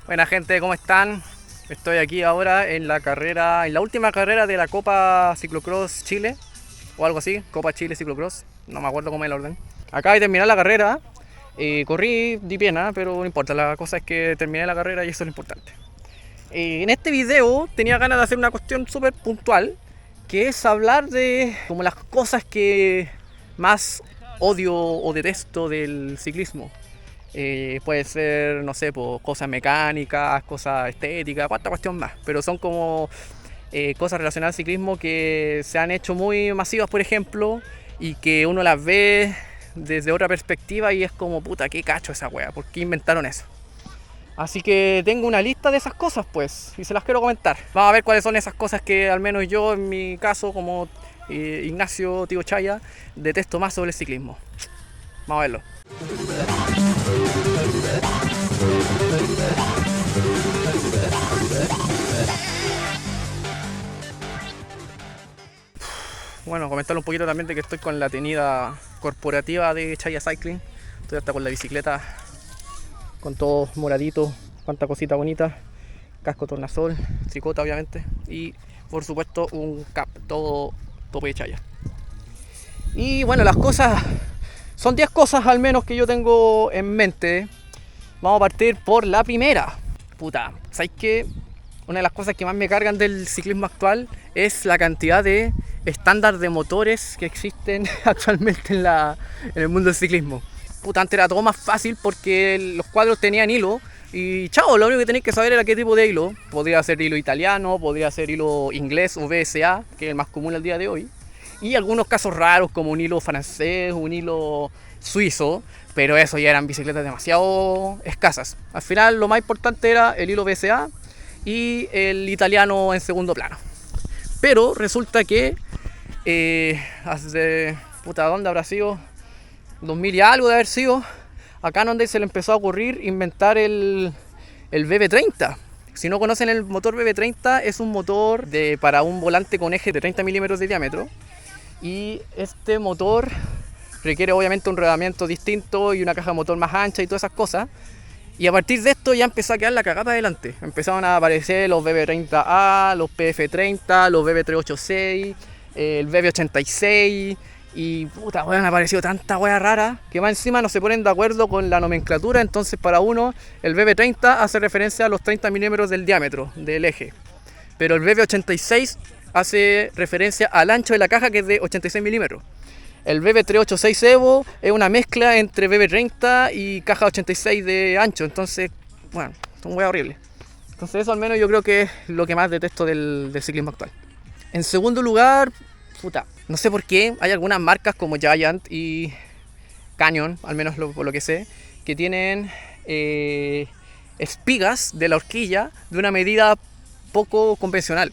Buena gente, ¿cómo están? Estoy aquí ahora en la última carrera de la Copa Ciclocross Chile, o algo así, Copa Chile Ciclocross, no me acuerdo cómo es el orden. Acaba de terminar la carrera, corrí, di pena, pero no importa, la cosa es que terminé la carrera y eso es lo importante. En este video tenía ganas de hacer una cuestión súper puntual, que es hablar de como las cosas que más odio o detesto del ciclismo. Puede ser, no sé, pues, cosas mecánicas, cosas estéticas, cuánta cuestión más. Pero son como cosas relacionadas al ciclismo que se han hecho muy masivas, por ejemplo, y que uno las ve desde otra perspectiva y es como, puta, qué cacho esa wea, ¿por qué inventaron eso? Así que tengo una lista de esas cosas, pues, y se las quiero comentar. Vamos a ver cuáles son esas cosas que al menos yo, en mi caso, como Ignacio Tío Chaya, detesto más sobre el ciclismo. Vamos a verlo. Bueno, comentarle un poquito también de que estoy con la tenida corporativa de Chaya Cycling. Estoy hasta con la bicicleta, con todo moradito, cuánta cosita bonita, casco tornasol, tricota obviamente, y por supuesto un cap, todo tope de Chaya. Y bueno, las cosas, son 10 cosas al menos que yo tengo en mente. Vamos a partir por la primera. Puta, ¿sabes qué? Una de las cosas que más me cargan del ciclismo actual es la cantidad de estándar de motores que existen actualmente en el mundo del ciclismo. Puta, antes era todo más fácil porque los cuadros tenían hilo y chao, lo único que tenéis que saber era qué tipo de hilo. Podría ser hilo italiano, podría ser hilo inglés o VSA, que es el más común al día de hoy. Y algunos casos raros como un hilo francés, un hilo suizo, pero eso ya eran bicicletas demasiado escasas. Al final lo más importante era el hilo VSA y el italiano en segundo plano. Pero resulta que hace, puta, ¿dónde habrá sido? 2000 y algo de haber sido, acá donde se le empezó a ocurrir inventar el VB30. Si no conocen el motor VB30, es un motor para un volante con eje de 30 milímetros de diámetro. Y este motor requiere obviamente un rodamiento distinto y una caja de motor más ancha y todas esas cosas. Y a partir de esto ya empezó a quedar la cagada adelante. Empezaron a aparecer los VB30A, los PF30, los VB386, el VB86. Y puta, weón, han aparecido tanta wea rara que más encima no se ponen de acuerdo con la nomenclatura. Entonces para uno el VB30 hace referencia a los 30 milímetros del diámetro del eje. Pero el VB86 hace referencia al ancho de la caja, que es de 86 milímetros. El VB386 Evo es una mezcla entre VB30 y caja 86 de ancho. Entonces, bueno, es un wea horrible. Entonces eso al menos yo creo que es lo que más detesto del ciclismo actual. En segundo lugar, puta, no sé por qué hay algunas marcas como Giant y Canyon, al menos por lo que sé, que tienen espigas de la horquilla de una medida poco convencional.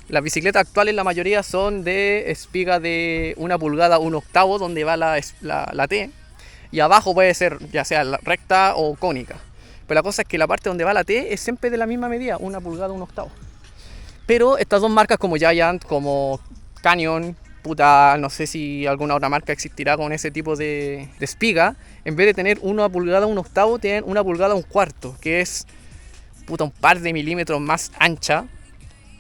Las bicicletas actuales, la mayoría son de espiga de 1 pulgada 1/8, donde va la T, y abajo puede ser ya sea recta o cónica. Pero la cosa es que la parte donde va la T es siempre de la misma medida, 1 pulgada 1/8. Pero estas dos marcas como Giant, como Canyon, puta, no sé si alguna otra marca existirá con ese tipo de espiga, en vez de tener 1 pulgada 1/8, tienen 1 pulgada 1/4, que es puta, un par de milímetros más ancha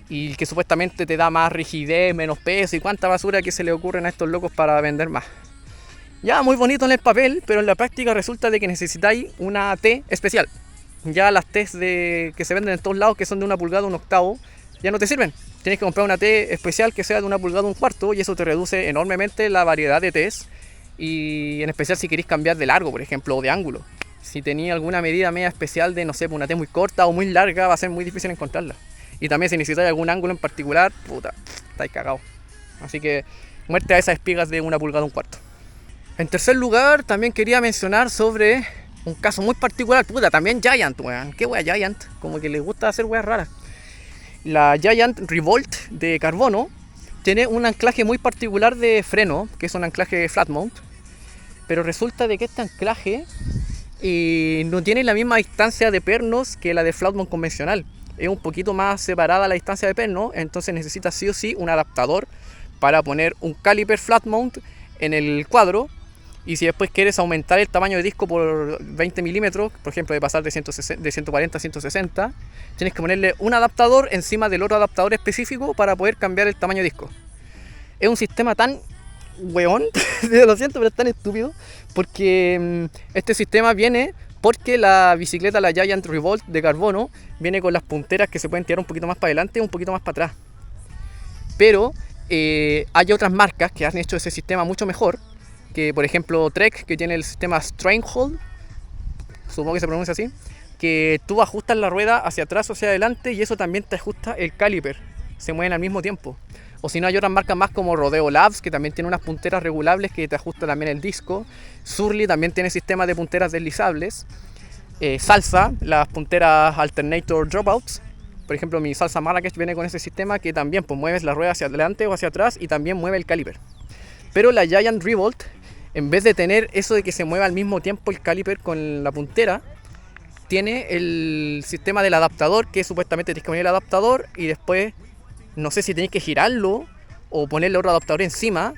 y que supuestamente te da más rigidez, menos peso y cuánta basura que se le ocurren a estos locos para vender más. Ya, muy bonito en el papel, pero en la práctica resulta de que necesitáis una T especial. Ya las T's que se venden en todos lados, que son de 1 pulgada 1/8, ya no te sirven. Tienes que comprar una T especial que sea de 1 pulgada 1/4 y eso te reduce enormemente la variedad de T's, y en especial si queréis cambiar de largo, por ejemplo, o de ángulo. Si tenéis alguna medida media especial de, no sé, una T muy corta o muy larga, va a ser muy difícil encontrarla. Y también si necesitáis algún ángulo en particular, puta, estáis cagados. Así que muerte a esas espigas de 1 pulgada 1/4. En tercer lugar, también quería mencionar sobre un caso muy particular. Puta, también Giant, weón. ¿Qué wea Giant? Como que les gusta hacer weas raras. La Giant Revolt de carbono tiene un anclaje muy particular de freno, que es un anclaje flat mount. Pero resulta de que este anclaje no tiene la misma distancia de pernos que la de flat mount convencional. Es un poquito más separada la distancia de perno, entonces necesita sí o sí un adaptador para poner un caliper flat mount en el cuadro Y si después quieres aumentar el tamaño de disco por 20 milímetros, por ejemplo, de pasar de 140 a 160, tienes que ponerle un adaptador encima del otro adaptador específico para poder cambiar el tamaño de disco. Es un sistema tan weón, lo siento, pero es tan estúpido, porque este sistema viene porque la bicicleta, la Giant Revolt de carbono, viene con las punteras que se pueden tirar un poquito más para adelante y un poquito más para atrás. Pero hay otras marcas que han hecho ese sistema mucho mejor, que por ejemplo Trek, que tiene el sistema Stranghold, supongo que se pronuncia así, que tú ajustas la rueda hacia atrás o hacia adelante y eso también te ajusta el caliper, se mueven al mismo tiempo. O si no, hay otras marcas más como Rodeo Labs, que también tiene unas punteras regulables que te ajusta también el disco. Surly también tiene sistemas de punteras deslizables. Salsa, las punteras Alternator Dropouts. Por ejemplo, mi Salsa Marrakech viene con ese sistema que también pues, mueves la rueda hacia adelante o hacia atrás y también mueve el caliper. Pero la Giant Revolt, en vez de tener eso de que se mueva al mismo tiempo el caliper con la puntera, tiene el sistema del adaptador, que supuestamente tienes que poner el adaptador y después no sé si tenéis que girarlo o ponerle otro adaptador encima,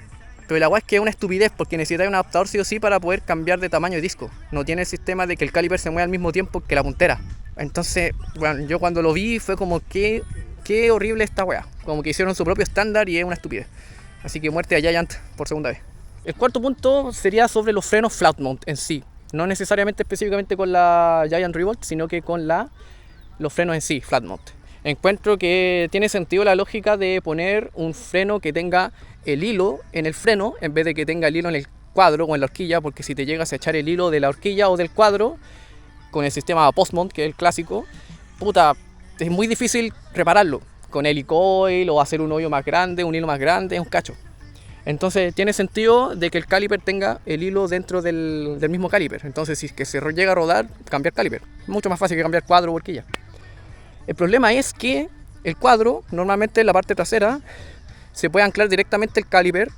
pero la weá es que es una estupidez porque necesitáis un adaptador sí o sí para poder cambiar de tamaño de disco. No tiene el sistema de que el caliper se mueva al mismo tiempo que la puntera. Entonces, bueno, yo cuando lo vi fue como qué horrible esta weá. Como que hicieron su propio estándar y es una estupidez. Así que muerte a Giant por segunda vez. El cuarto punto sería sobre los frenos flat mount en sí. No necesariamente específicamente con la Giant Revolt, sino que con los frenos en sí, flat mount. Encuentro que tiene sentido la lógica de poner un freno que tenga el hilo en el freno en vez de que tenga el hilo en el cuadro o en la horquilla, porque si te llegas a echar el hilo de la horquilla o del cuadro con el sistema post-mount, que es el clásico, puta, es muy difícil repararlo con helicoil o hacer un hoyo más grande, un hilo más grande, es un cacho. Entonces tiene sentido de que el caliper tenga el hilo dentro del mismo caliper. Entonces si es que se llega a rodar, cambiar caliper. Mucho más fácil que cambiar cuadro o horquilla. El problema es que el cuadro, normalmente en la parte trasera, se puede anclar directamente el caliper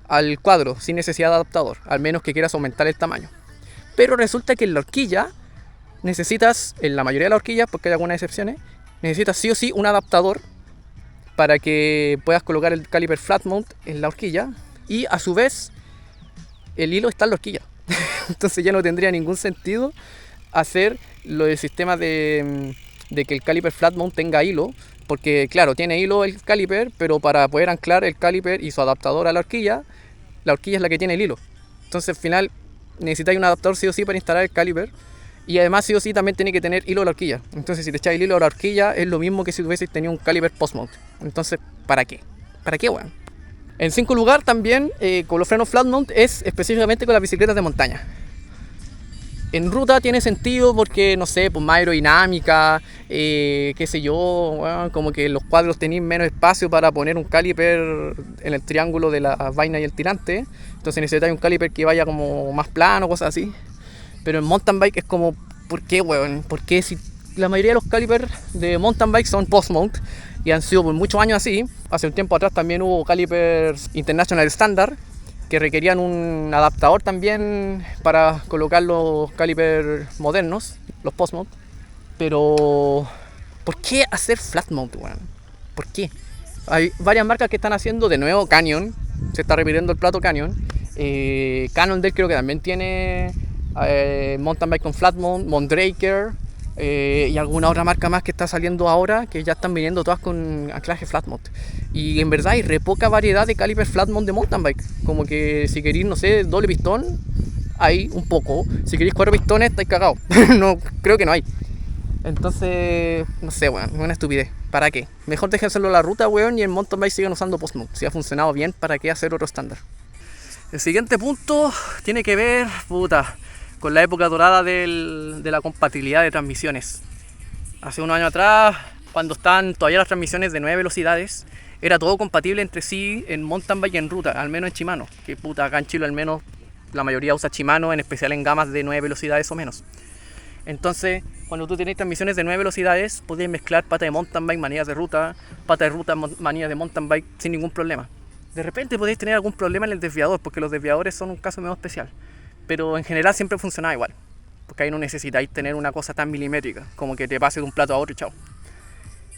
al cuadro sin necesidad de adaptador, al menos que quieras aumentar el tamaño. Pero resulta que en la horquilla necesitas, en la mayoría de las horquillas, porque hay algunas excepciones, necesitas sí o sí un adaptador para que puedas colocar el caliper flat mount en la horquilla y a su vez el hilo está en la horquilla. Entonces ya no tendría ningún sentido hacer lo del sistema de que el caliper flat mount tenga hilo, porque claro, tiene hilo el caliper, pero para poder anclar el caliper y su adaptador a la horquilla es la que tiene el hilo. Entonces al final necesitáis un adaptador sí o sí para instalar el caliper, y además sí o sí también tiene que tener hilo a la horquilla. Entonces si te echáis el hilo a la horquilla es lo mismo que si hubieseis tenido un caliper post mount. Entonces, ¿para qué? ¿Para qué, weón? En 5 lugar también, con los frenos flat mount, es específicamente con las bicicletas de montaña. En ruta tiene sentido porque, no sé, pues más aerodinámica, qué sé yo, bueno, como que los cuadros tenéis menos espacio para poner un caliper en el triángulo de la vaina y el tirante. Entonces necesitáis un caliper que vaya como más plano, cosas así. Pero en mountain bike es como, ¿por qué, weón? ¿Por qué si la mayoría de los calipers de mountain bike son post-mount y han sido por muchos años así? Hace un tiempo atrás también hubo calipers International Standard que requerían un adaptador también para colocar los calipers modernos, los post-mount. Pero, ¿por qué hacer flat mount, weón? ¿Por qué? Hay varias marcas que están haciendo, de nuevo Canyon, se está repitiendo el plato Canyon. Cannondale creo que también tiene mountain bike con flat mount, Mondraker y alguna otra marca más que está saliendo ahora, que ya están viniendo todas con anclaje flat mount. Y en verdad hay re poca variedad de calipers flat mount de mountain bike. Como que si queréis, no sé, doble pistón, hay un poco. Si queréis 4 pistones, estáis cagados. No, creo que no hay. Entonces, no sé, weón, es una estupidez. ¿Para qué? Mejor dejen hacerlo la ruta, weón, y en mountain bike sigan usando post mount. Si ha funcionado bien, ¿para qué hacer otro estándar? El siguiente punto tiene que ver, con la época dorada de la compatibilidad de transmisiones. Hace unos años atrás, cuando estaban todavía las transmisiones de 9 velocidades, era todo compatible entre sí en mountain bike y en ruta, al menos en Shimano. Que acá en Chile al menos la mayoría usa Shimano, en especial en gamas de 9 velocidades o menos. Entonces, cuando tú tenés transmisiones de 9 velocidades, podéis mezclar pata de mountain bike, manillas de ruta, manillas de mountain bike sin ningún problema. De repente podéis tener algún problema en el desviador, porque los desviadores son un caso medio especial. Pero en general siempre funcionaba igual, porque ahí no necesitáis tener una cosa tan milimétrica, como que te pase de un plato a otro y chao.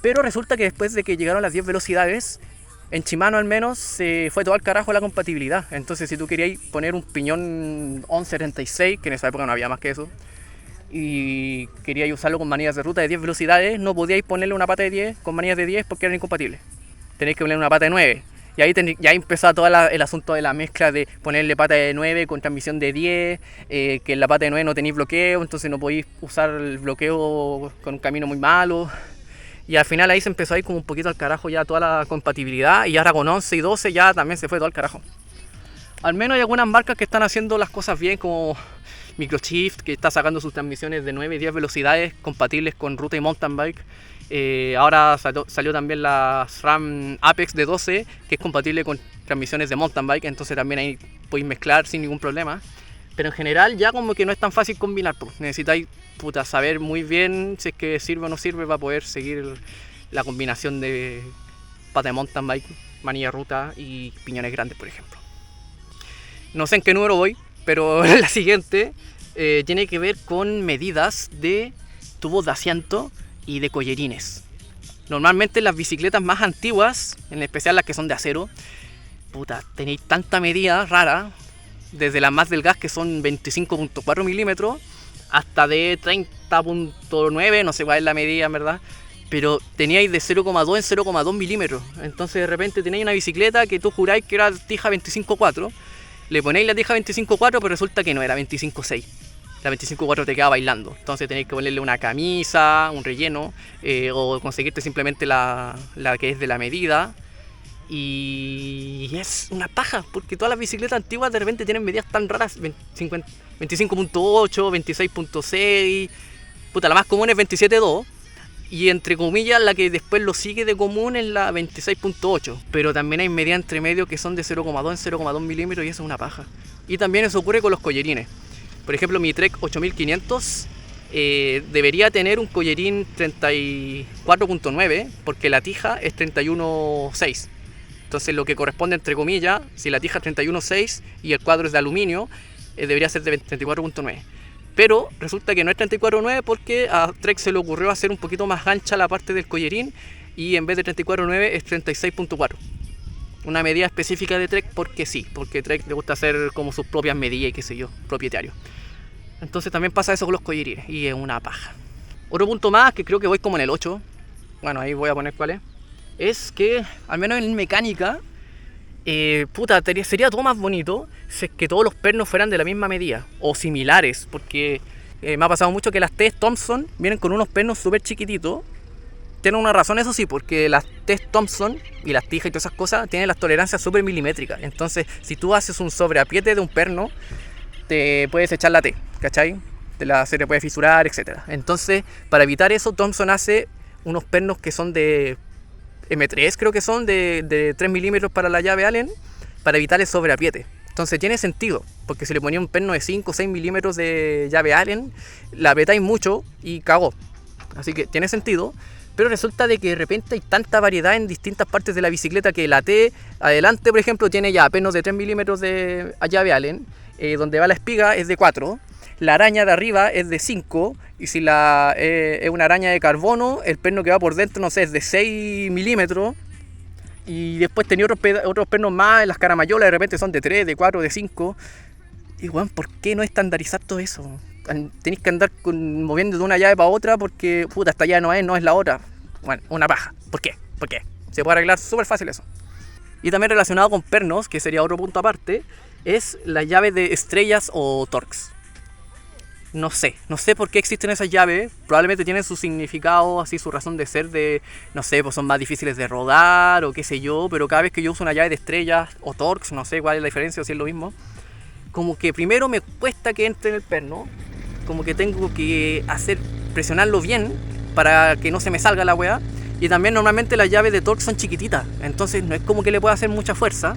Pero resulta que después de que llegaron las 10 velocidades, En Shimano al menos se fue todo al carajo la compatibilidad. Entonces si tú querías poner un piñón 1176, que en esa época no había más que eso, y queríais usarlo con manillas de ruta de 10 velocidades, no podíais ponerle una pata de 10 con manillas de 10 porque eran incompatibles. Tenéis que ponerle una pata de 9. Y ahí ya empezó todo el asunto de la mezcla de ponerle pata de 9 con transmisión de 10, que en la pata de 9 no tenéis bloqueo, entonces no podéis usar el bloqueo con un camino muy malo. Y al final ahí se empezó a ir como un poquito al carajo ya toda la compatibilidad, y ahora con 11 y 12 ya también se fue todo al carajo. Al menos hay algunas marcas que están haciendo las cosas bien, como Microshift, que está sacando sus transmisiones de 9 y 10 velocidades compatibles con ruta y mountain bike. Ahora salió también la SRAM Apex de 12, que es compatible con transmisiones de mountain bike, entonces también ahí podéis mezclar sin ningún problema. Pero en general ya como que no es tan fácil combinar, pues. Necesitáis saber muy bien si es que sirve o no sirve para poder seguir la combinación de pata de mountain bike, manilla ruta y piñones grandes, por ejemplo. No sé en qué número voy, pero la siguiente tiene que ver con medidas de tubos de asiento y de collerines. Normalmente las bicicletas más antiguas, en especial las que son de acero, tenéis tanta medida rara, desde las más delgadas que son 25.4 milímetros hasta de 30.9, no sé cuál es la medida en verdad, pero teníais de 0,2 en 0,2 milímetros. Entonces de repente tenéis una bicicleta que tú juráis que era tija 25.4, le ponéis la tija 25.4, pero resulta que no era 25.6. La 25.4 te queda bailando. Entonces tenéis que ponerle una camisa, un relleno, o conseguirte simplemente la que es de la medida. Y es una paja, porque todas las bicicletas antiguas de repente tienen medidas tan raras: 25.8, 26.6. La más común es 27.2. Y entre comillas, la que después lo sigue de común es la 26.8. Pero también hay medidas entre medio que son de 0,2 en 0,2 milímetros, y eso es una paja. Y también eso ocurre con los collerines. Por ejemplo, mi Trek 8500 debería tener un collerín 34.9, porque la tija es 31.6. Entonces lo que corresponde entre comillas, si la tija es 31.6 y el cuadro es de aluminio, debería ser de 34.9. Pero resulta que no es 34.9 porque a Trek se le ocurrió hacer un poquito más ancha la parte del collerín, y en vez de 34.9 es 36.4. Una medida específica de Trek porque sí, porque Trek le gusta hacer como sus propias medidas y qué sé yo, propietario. Entonces también pasa eso con los collerines y es una paja. Otro punto más, que creo que voy como en el 8, bueno, ahí voy a poner cuál es que al menos en mecánica, sería todo más bonito si es que todos los pernos fueran de la misma medida o similares, porque me ha pasado mucho que las Test Thompson vienen con unos pernos súper chiquititos. Tienen una razón, eso sí, porque las Test Thompson y las tijas y todas esas cosas tienen las tolerancias súper milimétricas. Entonces, si tú haces un sobreapriete de un perno, te puedes echar la T, ¿cachai? Se te puede fisurar, etc. Entonces, para evitar eso, Thompson hace unos pernos que son de M3, creo que son de 3 milímetros para la llave Allen, para evitar el sobreapriete. Entonces tiene sentido, porque si le ponía un perno de 5 o 6 milímetros de llave Allen, la apretáis mucho y cagó. Así que tiene sentido. Pero resulta de que de repente hay tanta variedad en distintas partes de la bicicleta que la T adelante, por ejemplo, tiene ya pernos de 3 milímetros de llave Allen, donde va la espiga es de 4, la araña de arriba es de 5, y si es una araña de carbono, el perno que va por dentro, no sé, es de 6 milímetros. Y después tenía otros pernos más, en las caramayolas de repente son de 3, de 4, de 5. Y bueno, ¿por qué no estandarizar todo eso? Tenéis que andar moviendo de una llave para otra porque, esta llave no es la otra. Bueno, una paja. ¿Por qué? Se puede arreglar súper fácil eso. Y también relacionado con pernos, que sería otro punto aparte, es la llave de estrellas o Torx. No sé por qué existen esas llaves. Probablemente tienen su significado, así su razón de ser, de, no sé, pues son más difíciles de rodar o qué sé yo. Pero cada vez que yo uso una llave de estrellas o Torx, no sé cuál es la diferencia o si es lo mismo, como que primero me cuesta que entre en el perno, como que tengo que presionarlo bien para que no se me salga la weá. Y también normalmente las llaves de Torx son chiquititas, entonces no es como que le pueda hacer mucha fuerza.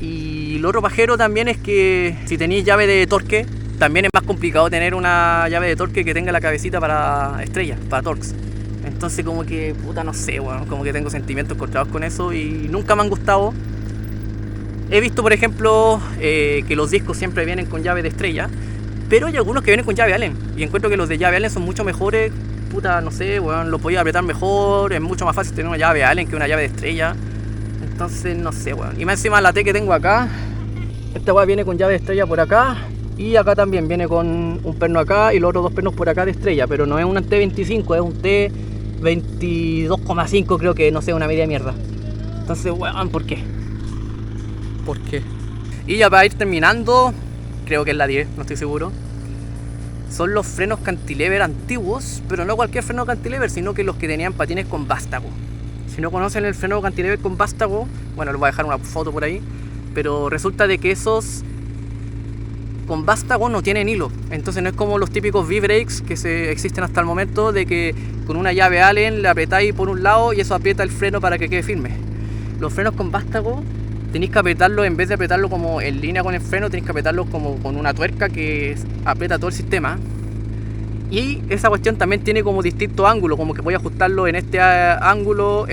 Y lo otro pajero también es que si tenéis llave de torque, también es más complicado tener una llave de torque que tenga la cabecita para estrellas, para Torx. Entonces como que, no sé, bueno, como que tengo sentimientos encontrados con eso y nunca me han gustado. He visto, por ejemplo, que los discos siempre vienen con llave de estrella, pero hay algunos que vienen con llave Allen, y encuentro que los de llave Allen son mucho mejores. No sé, bueno, lo podía apretar mejor, es mucho más fácil tener una llave Allen que una llave de estrella. Entonces no sé, weón. Y más encima la T que tengo acá, esta weá viene con llave de estrella por acá. Y acá también viene con un perno acá y los otros dos pernos por acá de estrella. Pero no es un T25, es un T22,5 creo que, no sé, una media mierda. Entonces, weón, ¿por qué? ¿Por qué? Y ya para ir terminando, creo que es la 10, no estoy seguro. Son los frenos cantilever antiguos, pero no cualquier freno cantilever, sino que los que tenían patines con vástago. Si no conocen el freno cantilever con vástago, bueno, les voy a dejar una foto por ahí, pero resulta de que esos con vástago no tienen hilo, entonces no es como los típicos V-brakes que existen hasta el momento, de que con una llave Allen le apretáis por un lado y eso aprieta el freno para que quede firme. Los frenos con vástago tenéis que apretarlo, en vez de apretarlo como en línea con el freno, tenéis que apretarlo como con una tuerca que aprieta todo el sistema. Y esa cuestión también tiene como distintos ángulos, como que voy a ajustarlo en este ángulo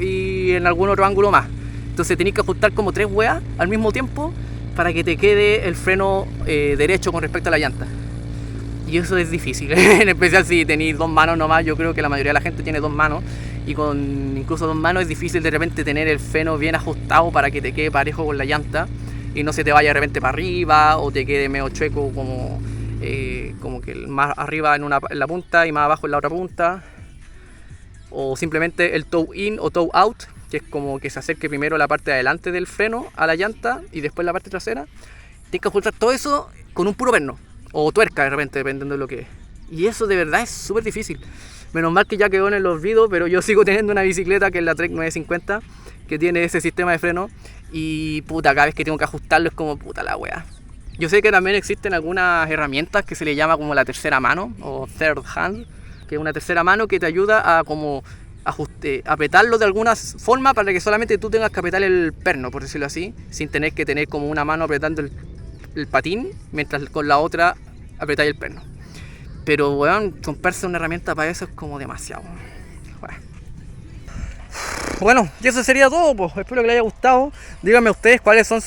y en algún otro ángulo más. Entonces tenéis que ajustar como 3 weas al mismo tiempo para que te quede el freno derecho con respecto a la llanta. Y eso es difícil, en especial si tenéis 2 manos nomás. Yo creo que la mayoría de la gente tiene 2 manos, y con incluso 2 manos es difícil de repente tener el freno bien ajustado para que te quede parejo con la llanta y no se te vaya de repente para arriba o te quede medio chueco como que más arriba en la punta y más abajo en la otra punta, o simplemente el toe in o toe out, que es como que se acerque primero la parte de adelante del freno a la llanta y después la parte trasera. Tienes que ajustar todo eso con un puro perno o tuerca de repente, dependiendo de lo que es, y eso de verdad es súper difícil. Menos mal que ya quedó en el olvido, pero yo sigo teniendo una bicicleta que es la Trek 950, que tiene ese sistema de freno, y puta, cada vez que tengo que ajustarlo es como puta la wea. Yo sé que también existen algunas herramientas que se le llama como la tercera mano o third hand, que es una tercera mano que te ayuda a como apretarlo de alguna forma para que solamente tú tengas que apretar el perno, por decirlo así, sin tener que tener como una mano apretando el patín, mientras con la otra apretáis el perno. Pero weón, comprarse una herramienta para eso es como demasiado. Bueno, y eso sería todo, pues. Espero que les haya gustado. Díganme ustedes cuáles son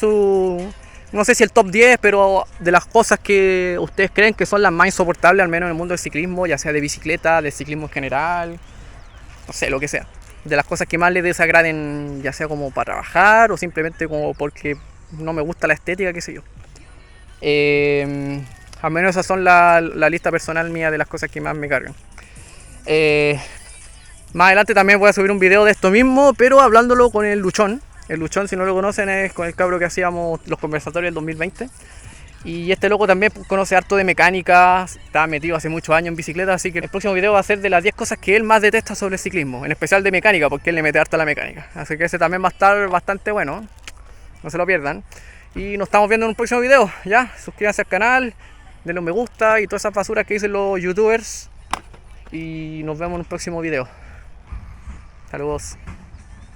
no sé si el top 10, pero de las cosas que ustedes creen que son las más insoportables, al menos en el mundo del ciclismo, ya sea de bicicleta, de ciclismo en general, no sé, lo que sea. De las cosas que más les desagraden, ya sea como para trabajar o simplemente como porque no me gusta la estética, qué sé yo. Al menos esas son la lista personal mía de las cosas que más me cargan. Más adelante también voy a subir un video de esto mismo, pero hablándolo con el Luchón. El Luchón, si no lo conocen, es con el cabro que hacíamos los conversatorios del 2020. Y este loco también conoce harto de mecánica, está metido hace muchos años en bicicleta, así que el próximo video va a ser de las 10 cosas que él más detesta sobre el ciclismo, en especial de mecánica, porque él le mete harta la mecánica. Así que ese también va a estar bastante bueno, no se lo pierdan. Y nos estamos viendo en un próximo video, ya, suscríbanse al canal, denle un me gusta y todas esas basuras que dicen los youtubers. Y nos vemos en un próximo video. Saludos.